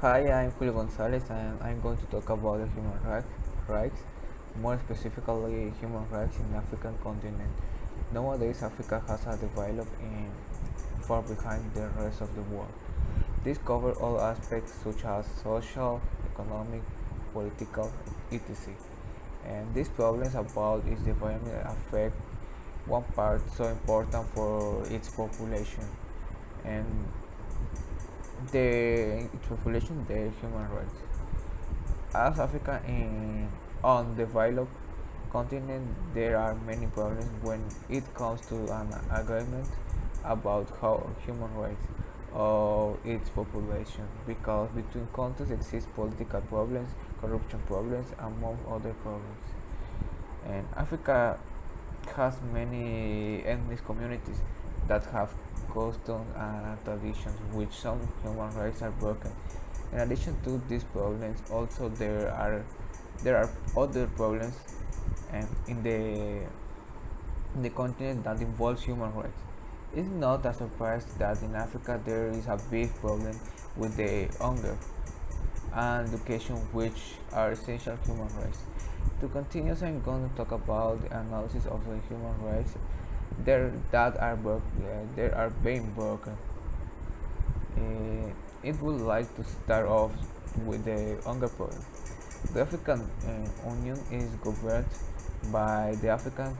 Hi, I'm Julio Gonzalez and I'm going to talk about the rights, more specifically human rights in the African continent. Nowadays, Africa has a developed in far behind the rest of the world. This covers all aspects such as social, economic, political, etc. And these problems about its development affect one part so important for its population and its population, the human rights. As Africa in on developed continent, there are many problems when it comes to an agreement about how human rights of its population, because between countries exist political problems, corruption problems, among other problems. And Africa has many ethnic communities that have customs and traditions which some human rights are broken. In addition to these problems, also there are other problems in the continent that involves human rights. It's not a surprise that in Africa there is a big problem with the hunger and education, which are essential human rights. To continue, so I'm going to talk about the analysis of the human rights there are being broken. It would like to start off with the hunger problem. The African Union is governed by the African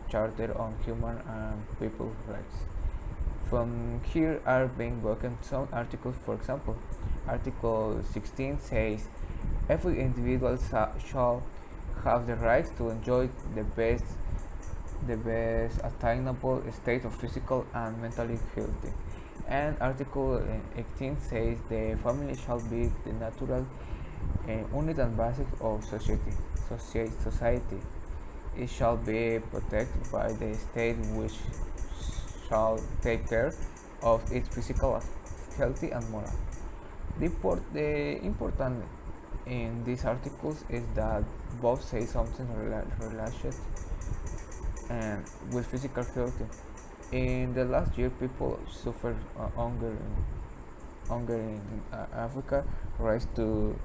Charter on Human and People Rights. From here are being broken some articles. For example, Article 16 says every individual shall have the right to enjoy the best attainable state of physical and mental health. And Article 18 says the family shall be the natural unit and basis of society. It shall be protected by the state, which shall take care of its physical health and moral. The important in these articles is that both say something related and with physical health. In the last year, people suffered hunger in Africa rise to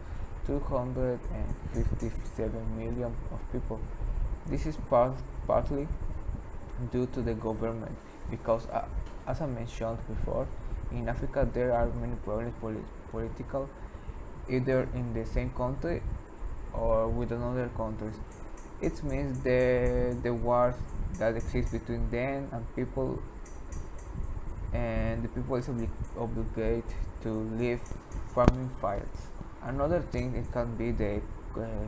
257 million of people. This is partly due to the government because, as I mentioned before, in Africa there are many problems political, either in the same country or with another countries. It means the wars that exist between them and the people is obligated to leave farming fields. Another thing it can be the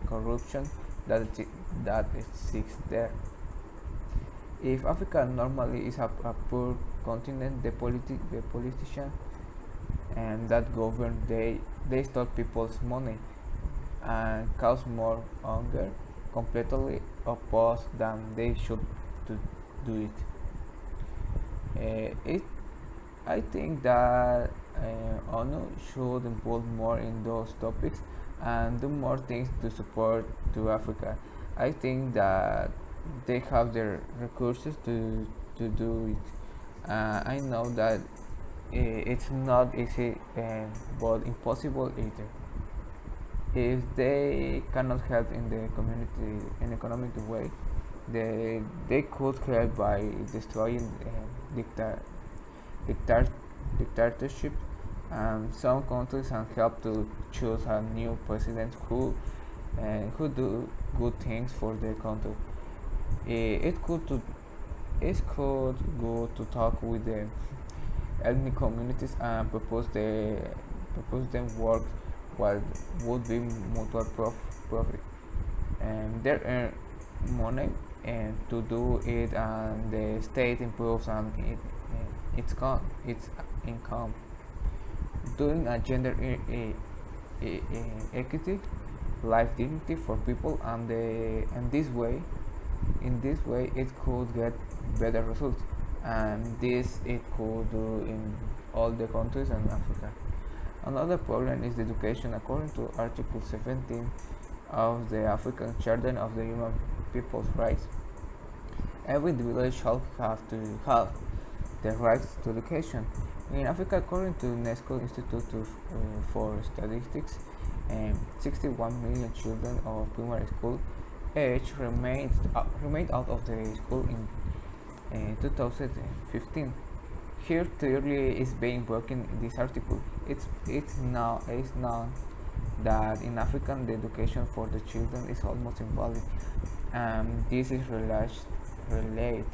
corruption that exists there. If Africa normally is a poor continent, the politicians and that govern they stole people's money and cause more hunger, completely opposed than they should to do it. It I think that ONU should involve more in those topics and do more things to support to Africa. I think that they have the resources to do it. I know that it's not easy, but impossible either. If they cannot help in the community in economic way, they could help by destroying dicta- dictat- dictatorship. Some countries and help to choose a new president who do good things for their country. It could to it could go to talk with the ethnic communities and propose them work what would be mutual profit, and they earn money and to do it, and the state improves and its income. Doing a gender equity, life dignity for people, and in this way it could get better results, and this it could do in all the countries in Africa. Another problem is education. According to Article 17 of the African Charter of the Human People's Rights, every individual shall have the rights to education. In Africa, according to UNESCO Institute for Statistics, 61 million children of primary school age remained out of the school in 2015. Here clearly is being broken in this article. It's known that in African the education for the children is almost invalid. This is related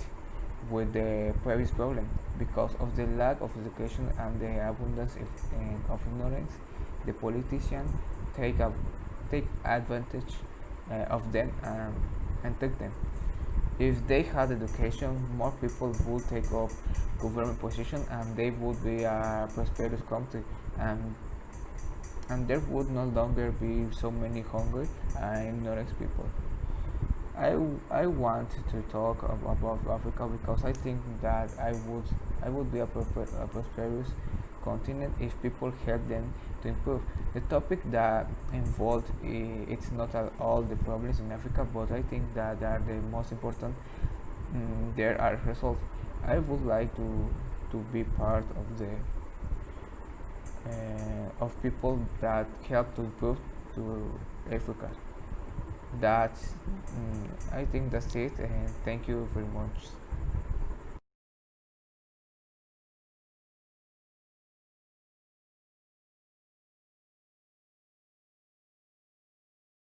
with the previous problem because of the lack of education and the abundance of ignorance. The politicians take a, take advantage of them and take them. If they had education, more people would take up government position and they would be a prosperous country, and there would no longer be so many hungry and ignorant people. I want to talk about Africa because I think that I would be a prosperous continent if people help them to improve. The topic that involved it's not at all the problems in Africa, but I think that they are the most important. There are results. I would like to be part of people that help to improve to Africa. That's I think that's it, and thank you very much.